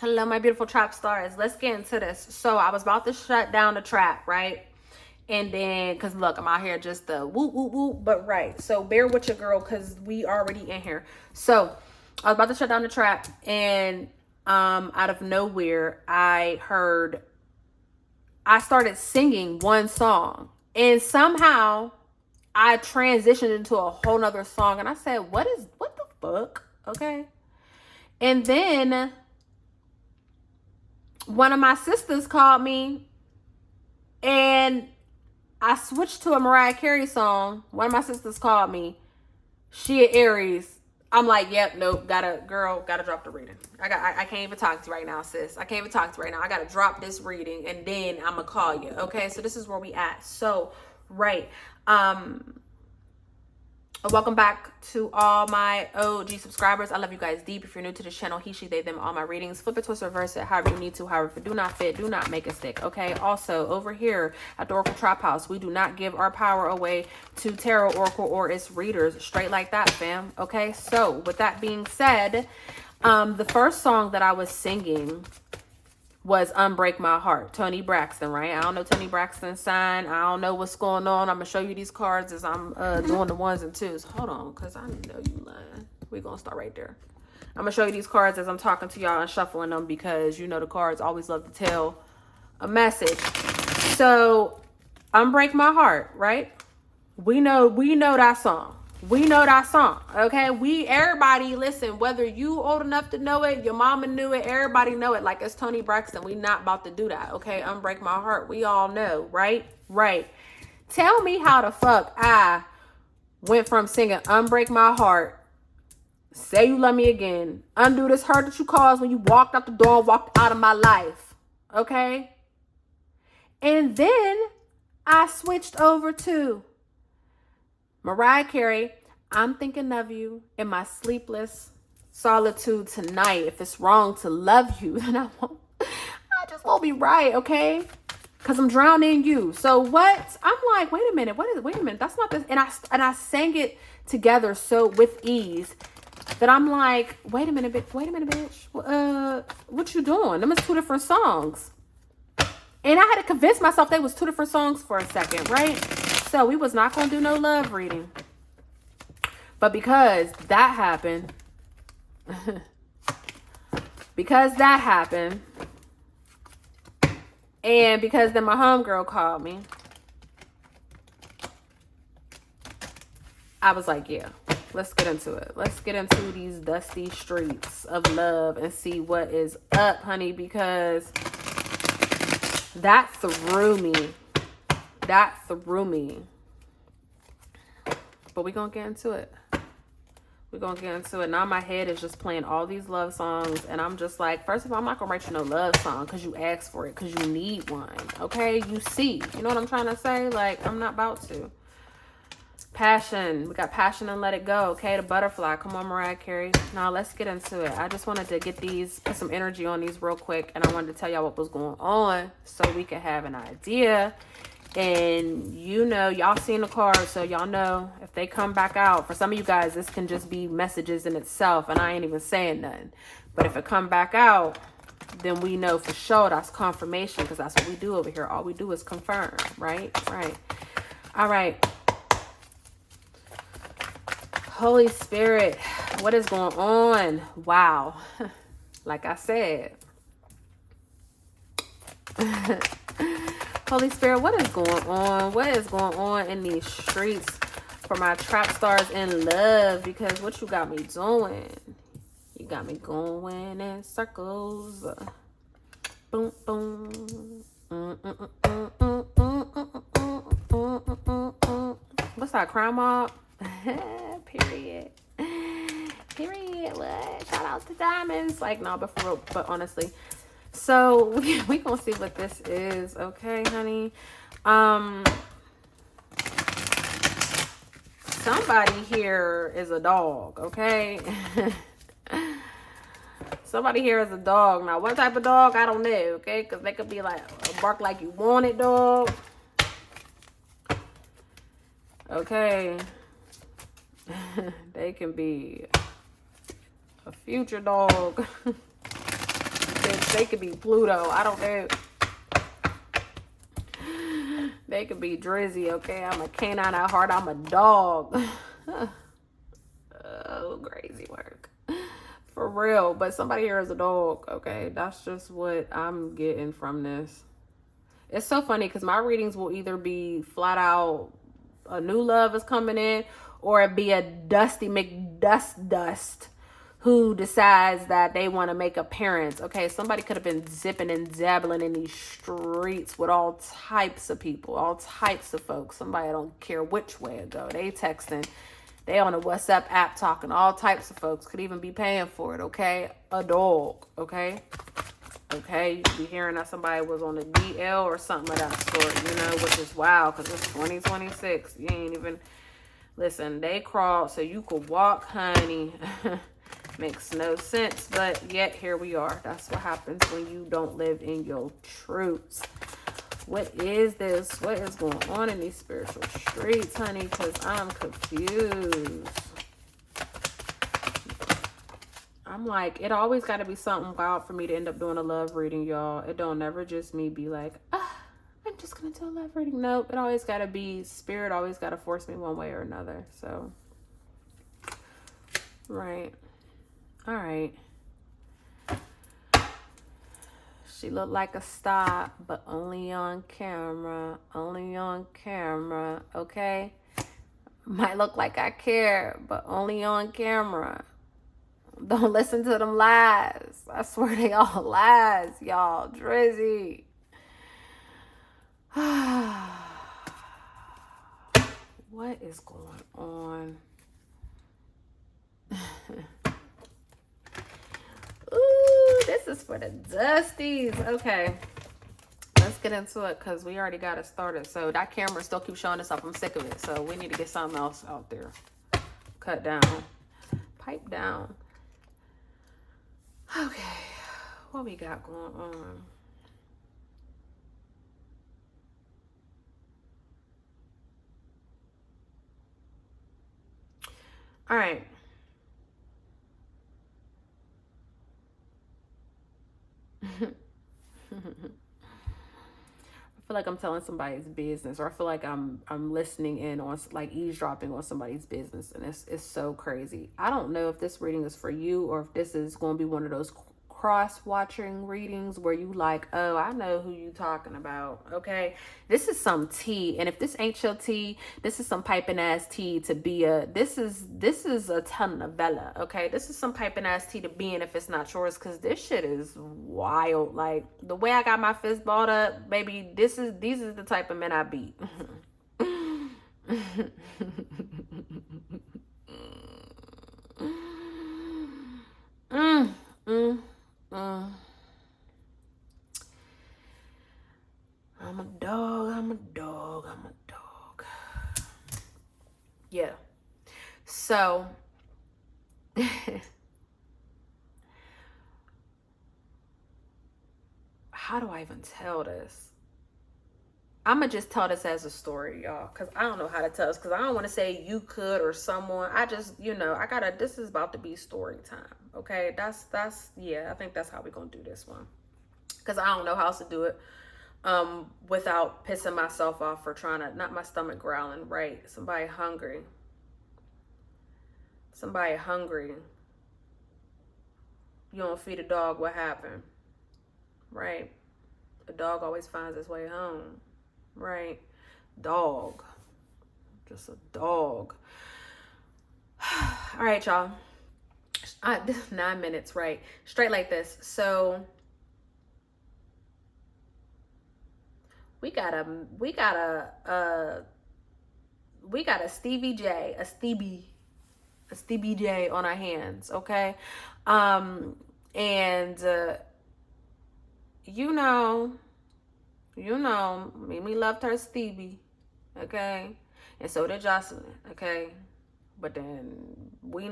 Hello, my beautiful trap stars. Let's get into this. So I was about to shut down the trap, right? And then, because look, I'm out here just the whoop, whoop, whoop. But right. So bear with your girl because we already in here. So I was about to shut down the trap. And out of nowhere, I started singing one song. And somehow I transitioned into a whole nother song. And I said, what the fuck? Okay. And then one of my sisters called me and I switched to a Mariah Carey song. One of my sisters called me. She at Aries. I'm like, yep, nope, gotta drop the reading. I can't even talk to you right now, sis. I can't even talk to you right now. I gotta drop this reading and then I'm gonna call you. Okay, so this is where we at. So, right. Welcome back to all my OG subscribers. I love you guys deep. If you're new to this channel, he, she, they, them, all my readings. Flip it, twist, reverse it, however you need to. However, if it do not fit, do not make a stick, okay? Also, over here at the Oracle Traphouse, we do not give our power away to tarot, oracle, or its readers. Straight like that, fam, okay? So, with that being said, the first song that I was singing was Unbreak My Heart, Toni Braxton, right? I don't know Toni Braxton's sign. I don't know what's going on. I'm going to show you these cards as I'm doing the ones and twos. Hold on, because I know you lying. We're going to start right there. I'm going to show you these cards as I'm talking to y'all and shuffling them because, you know, the cards always love to tell a message. So, Unbreak My Heart, right? We know that song. We know that song, okay? Everybody, listen, whether you old enough to know it, your mama knew it, everybody know it. Like, it's Toni Braxton. We not about to do that, okay? Unbreak My Heart. We all know, right? Right. Tell me how the fuck I went from singing Unbreak My Heart, Say You Love Me Again, Undo This Hurt That You Caused When You Walked Out the Door and Walked Out of My Life, okay? And then I switched over to Mariah Carey, I'm thinking of you in my sleepless solitude tonight. If it's wrong to love you, then I just won't be right, okay? Because I'm drowning in you. So what? I'm like, wait a minute, that's not this. And I sang it together so with ease that I'm like, wait a minute, bitch. What you doing? Them is two different songs. And I had to convince myself they was two different songs for a second, right? So we was not going to do no love reading. But because that happened, and because then my homegirl called me, I was like, yeah, let's get into it. Let's get into these dusty streets of love and see what is up, honey, because that threw me. But we're going to get into it. Now my head is just playing all these love songs. And I'm just like, first of all, I'm not going to write you no love song because you asked for it. Because you need one. Okay? You see. You know what I'm trying to say? Like, I'm not about to. Passion. We got Passion and Let It Go. Okay? The Butterfly. Come on, Mariah Carey. Now, let's get into it. I just wanted to put some energy on these real quick. And I wanted to tell y'all what was going on so we could have an idea. And you know, y'all seen the cards, so y'all know if they come back out. For some of you guys, this can just be messages in itself, and I ain't even saying nothing. But if it come back out, then we know for sure that's confirmation, because that's what we do over here. All we do is confirm, right? Right. All right. Holy Spirit, what is going on? Wow. Like I said. Holy Spirit, what is going on? What is going on in these streets for my trap stars in love? Because what you got me doing? You got me going in circles. Boom, boom. What's that, crime mob? Period. Period. What? Shout out to Diamonds. Like, no, but for real, but honestly. So we gonna see what this is, okay, honey? Somebody here is a dog, okay? Somebody here is a dog. Now, what type of dog? I don't know, okay? Because they could be like a bark like you want it dog. Okay. They can be a future dog. bitch. They could be Pluto. I don't know. They could be Drizzy, okay? I'm a canine at heart. I'm a dog. Oh, crazy work. For real. But somebody here is a dog, okay? That's just what I'm getting from this. It's so funny because my readings will either be flat out a new love is coming in, or it be a Dusty McDust who decides that they want to make a parents. Okay, somebody could have been zipping and dabbling in these streets with all types of people, all types of folks. Somebody don't care which way it go. They texting. They on a WhatsApp app talking. All types of folks could even be paying for it, okay? A dog, okay? Okay, you could be hearing that somebody was on a DL or something of that sort, you know, which is wild because it's 2026. You ain't even... Listen, they crawled so you could walk, honey. Makes no sense, but yet here we are. That's what happens when you don't live in your truths. What is this? What is going on in these spiritual streets, honey? Because I'm confused. I'm like, it always got to be something wild for me to end up doing a love reading, y'all. It don't never just me be like, I'm just going to do a love reading. Nope. It always got to be, spirit always got to force me one way or another. So, right. All right. She looked like a star, but only on camera. Only on camera, okay? Might look like I care, but only on camera. Don't listen to them lies. I swear they all lies, y'all. Drizzy. What is going on? Ooh, this is for the Dusties. Okay. Let's get into it because we already got it started. So that camera still keeps showing us up. I'm sick of it. So we need to get something else out there. Cut down. Pipe down. Okay. What we got going on? All right. I feel like I'm telling somebody's business, or I feel like I'm listening in on, like, eavesdropping on somebody's business, and it's so crazy. I don't know if this reading is for you or if this is going to be one of those cross-watching readings where you like, oh, I know who you talking about. Okay, this is some tea, and if this ain't your tea, this is some piping ass tea to be a. This is a telenovela. Okay, this is some piping ass tea to be in if it's not yours, because this shit is wild. Like, the way I got my fist balled up, baby. These is the type of men I beat. I'm a dog, I'm a dog, I'm a dog. Yeah. So, how do I even tell this? I'm going to just tell this as a story, y'all, because I don't know how to tell this, because I don't want to say you could or someone. I just, you know, this is about to be story time, okay? Yeah, I think that's how we're going to do this one, because I don't know how else to do it without pissing myself off for trying to, not my stomach growling, right? Somebody hungry. Somebody hungry. You don't feed a dog, what happened? Right? A dog always finds its way home. Right? Dog. Just a dog. All right, y'all. 9 minutes, right? Straight like this. So we got a Stevie J, a Stevie J on our hands, okay? And you know, Mimi loved her Stevie, okay? And so did Jocelyn, okay? But then we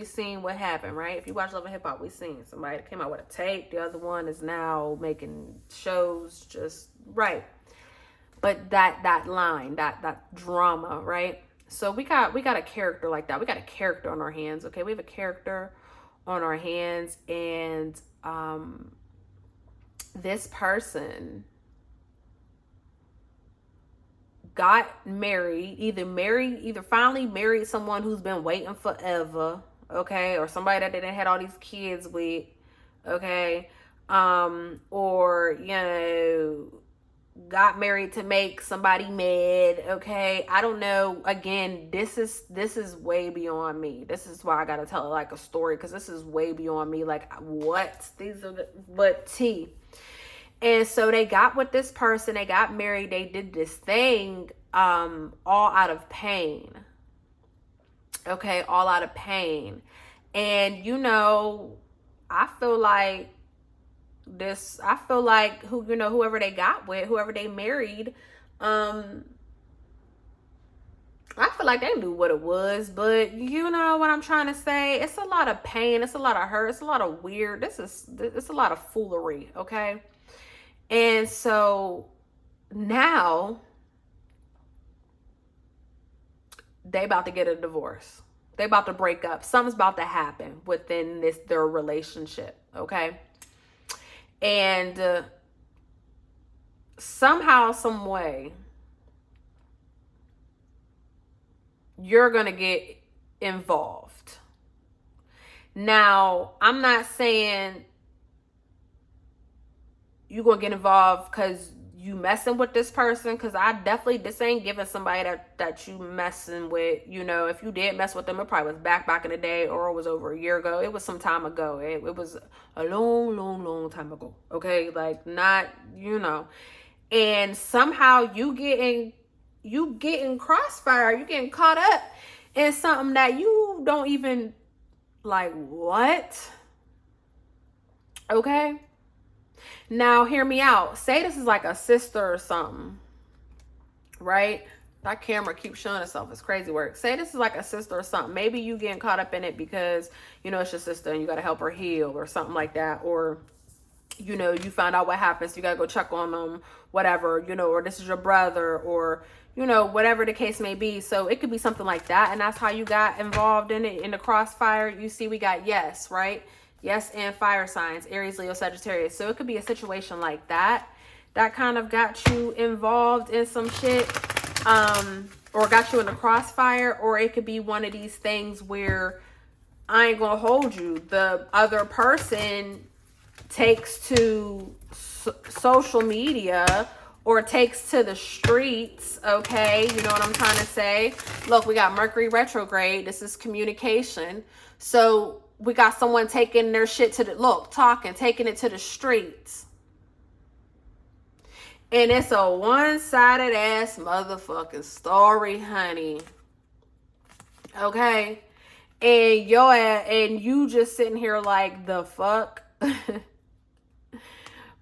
seen what happened, right? If you watch Love and Hip Hop, we seen somebody came out with a tape. The other one is now making shows, just right. But that line, that drama, right? So we got a character like that. We got a character on our hands, okay? We have a character on our hands, and this person got married, either finally married someone who's been waiting forever, okay, or somebody that they didn't had all these kids with, okay, or, you know, got married to make somebody mad, okay. I don't know. Again, this is way beyond me. This is why I gotta tell it like a story, because this is way beyond me. Like, what? These are but tea. And so they got with this person, they got married, they did this thing, all out of pain. Okay, all out of pain. And you know, I feel like whoever they got with, whoever they married, I feel like they knew what it was, but you know what I'm trying to say? It's a lot of pain, it's a lot of hurt, it's a lot of weird, it's a lot of foolery, okay? And so now they about to get a divorce. They about to break up. Something's about to happen within their relationship, okay? And somehow, some way, you're going to get involved. Now, I'm not saying you're going to get involved because you messing with this person, because this ain't giving somebody that you messing with. You know, if you did mess with them, it probably was back in the day, or it was over a year ago. It was some time ago. It was a long time ago, okay? Like, not, you know. And somehow you getting crossfire, you getting caught up in something that you don't even, like, what? Okay? Now, hear me out. Say this is like a sister or something, right? That camera keeps showing itself. It's crazy work. Say this is like a sister or something. Maybe you getting caught up in it because, you know, it's your sister and you got to help her heal or something like that. Or, you know, you found out what happened, so you got to go check on them, whatever, you know, or this is your brother, or, you know, whatever the case may be. So it could be something like that. And that's how you got involved in it, in the crossfire. You see, we got yes, right? Yes, and fire signs, Aries, Leo, Sagittarius. So it could be a situation like that kind of got you involved in some shit, or got you in the crossfire. Or it could be one of these things where, I ain't gonna hold you, the other person takes to social media or takes to the streets, okay? You know what I'm trying to say? Look, we got Mercury retrograde. This is communication. So we got someone taking their shit taking it to the streets. And it's a one-sided ass motherfucking story, honey. Okay? And you just sitting here like, the fuck?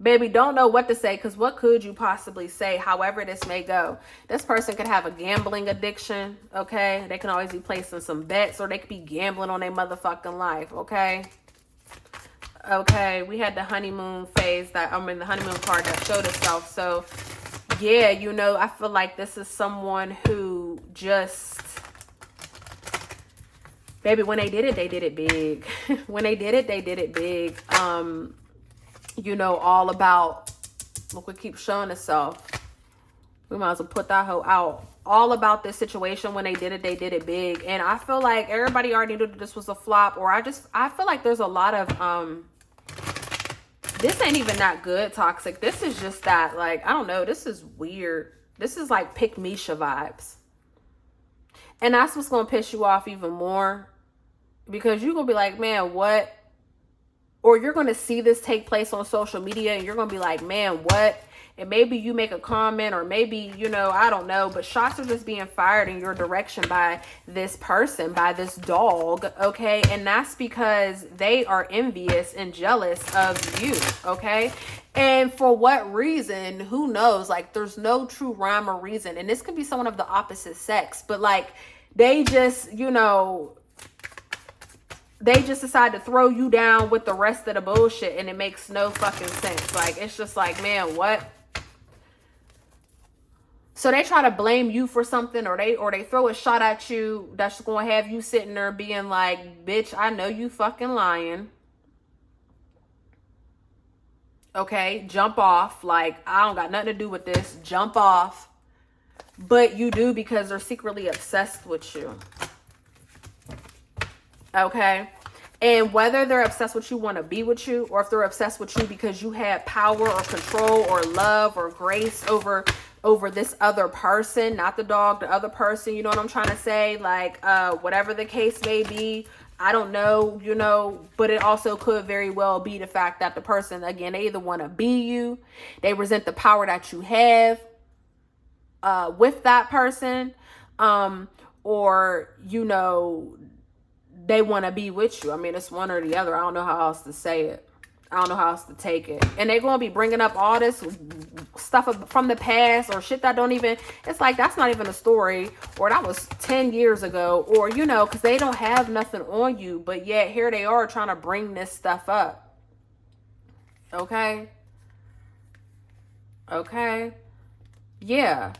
Baby, don't know what to say, because what could you possibly say? However this may go, this person could have a gambling addiction, okay? They can always be placing some bets, or they could be gambling on their motherfucking life, okay? Okay, we had the honeymoon phase, the honeymoon card that showed itself. So, yeah, you know, I feel like this is someone who just, baby, when they did it big. When they did it big. You know, all about, look, it keeps showing itself. We might as well put that hoe out. All about this situation. When they did it big. And I feel like everybody already knew that this was a flop. Or I feel like there's a lot of, this ain't even that good, toxic. This is just that, like, I don't know. This is weird. This is like Pick Misha vibes. And that's what's going to piss you off even more. Because you're going to be like, man, what? Or you're going to see this take place on social media and you're going to be like, man, what? And maybe you make a comment, or maybe, you know, I don't know, but shots are just being fired in your direction by this person, by this dog, okay? And that's because they are envious and jealous of you, okay? And for what reason? Who knows? Like, there's no true rhyme or reason. And this could be someone of the opposite sex, but like, they just, you know, they just decide to throw you down with the rest of the bullshit, and it makes no fucking sense. Like, it's just like, man, what? So they try to blame you for something, or they throw a shot at you that's going to have you sitting there being like, bitch, I know you fucking lying. Okay, jump off. Like, I don't got nothing to do with this. Jump off. But you do because they're secretly obsessed with you. Okay. And whether they're obsessed with you, want to be with you, or if they're obsessed with you because you had power or control or love or grace over this other person, not the dog, the other person, you know what I'm trying to say? Like, whatever the case may be, I don't know, you know, but it also could very well be the fact that the person, again, they either want to be you, they resent the power that you have with that person, or, you know, they want to be with you. I mean, it's one or the other. I don't know how else to say it. I don't know how else to take it. And they're going to be bringing up all this stuff from the past or shit that don't even, it's like, that's not even a story, or that was 10 years ago, or, you know, because they don't have nothing on you, but yet here they are trying to bring this stuff up. Okay. Okay. Yeah.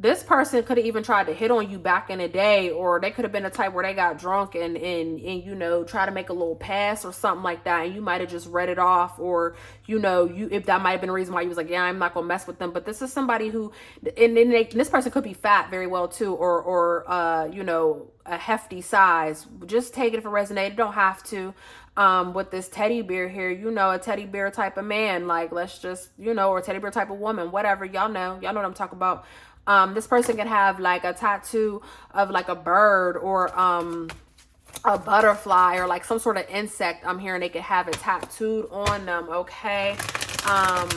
This person could have even tried to hit on you back in the day, or they could have been the type where they got drunk and you know, try to make a little pass or something like that, and you might have just read it off, or, you know, if that might have been the reason why you was like, yeah, I'm not gonna mess with them. But this is somebody who, and this person could be fat very well too, or you know, a hefty size. Just take it if it resonated. Don't have to. With this teddy bear here, you know, a teddy bear type of man, like, let's just, you know, or a teddy bear type of woman, whatever, y'all know what I'm talking about. This person can have like a tattoo of like a bird or a butterfly or like some sort of insect. I'm hearing they could have it tattooed on them. Okay. I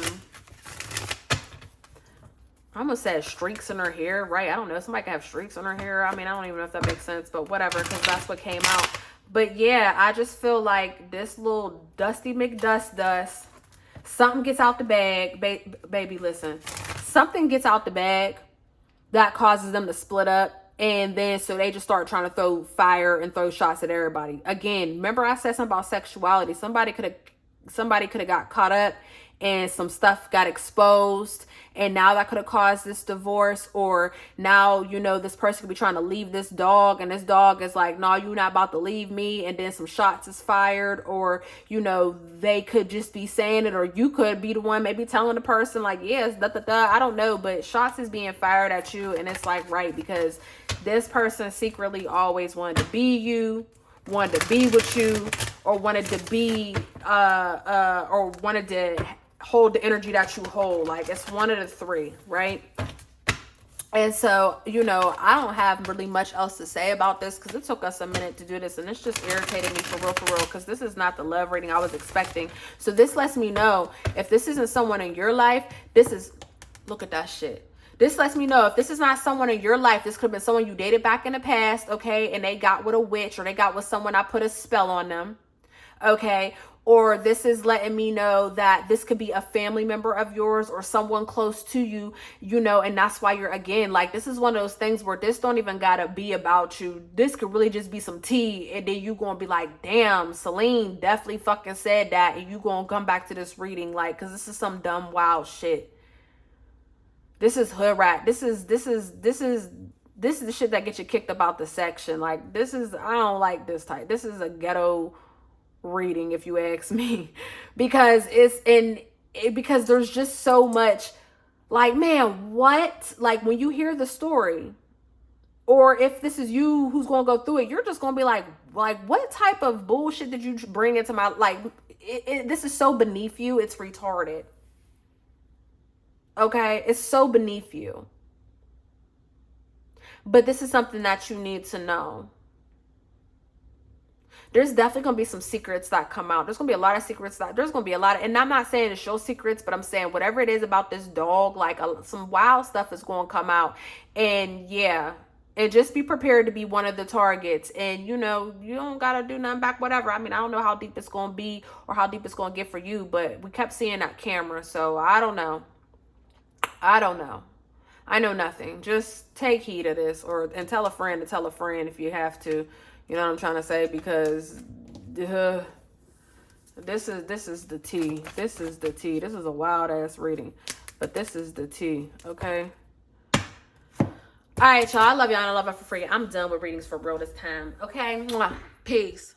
almost said streaks in her hair, right? I don't know. Somebody can have streaks in her hair. I mean, I don't even know if that makes sense, but whatever, because that's what came out. But yeah, I just feel like this little Dusty McDust, something gets out the bag. Baby, listen. Something gets out the bag that causes them to split up, and then so they just start trying to throw fire and throw shots at everybody. Again, remember I said something about sexuality. Somebody could have got caught up and some stuff got exposed, and now that could have caused this divorce. Or now, you know, this person could be trying to leave this dog, and this dog is like, no, you're not about to leave me, and then some shots is fired. Or, you know, they could just be saying it, or you could be the one maybe telling the person like, yes, I don't know, but shots is being fired at you. And it's like, right, because this person secretly always wanted to be you, wanted to be with you, or wanted to be or wanted to hold the energy that you hold. Like, it's one of the three, right? And so, you know, I don't have really much else to say about this because it took us a minute to do this, and it's just irritating me for real, because this is not the love reading I was expecting. So this lets me know if this isn't someone in your life, this is, look at that shit. This lets me know if this is not someone in your life, this could have been someone you dated back in the past, okay, and they got with a witch, or they got with someone I put a spell on them, okay? Or this is letting me know that this could be a family member of yours or someone close to you, you know, and that's why you're, again, like, this is one of those things where this don't even gotta be about you. This could really just be some tea, and then you gonna be like, damn, Celine definitely fucking said that, and you gonna come back to this reading, like, because this is some dumb, wild shit. This is hood rat. This is the shit that gets you kicked about the section. Like, this is, I don't like this type. This is a ghetto reading, if you ask me, because because there's just so much, like, man, what? Like, when you hear the story, or if this is you who's gonna go through it, you're just gonna be like, what type of bullshit did you bring into my, like, this is so beneath you, it's retarded. Okay, it's so beneath you. But this is something that you need to know. There's definitely going to be some secrets that come out. There's going to be a lot of secrets there's going to be a lot of, and I'm not saying it's your secrets, but I'm saying whatever it is about this dog, like some wild stuff is going to come out. And yeah, and just be prepared to be one of the targets. And, you know, you don't got to do nothing back, whatever. I mean, I don't know how deep it's going to be or how deep it's going to get for you, but we kept seeing that camera. So I don't know. I know nothing. Just take heed of this, and tell a friend to tell a friend if you have to. You know what I'm trying to say? Because this is the tea. This is the tea. This is a wild ass reading, but this is the tea. Okay. All right, y'all. I love y'all, and I love it for free. I'm done with readings for real this time. Okay. Mwah. Peace.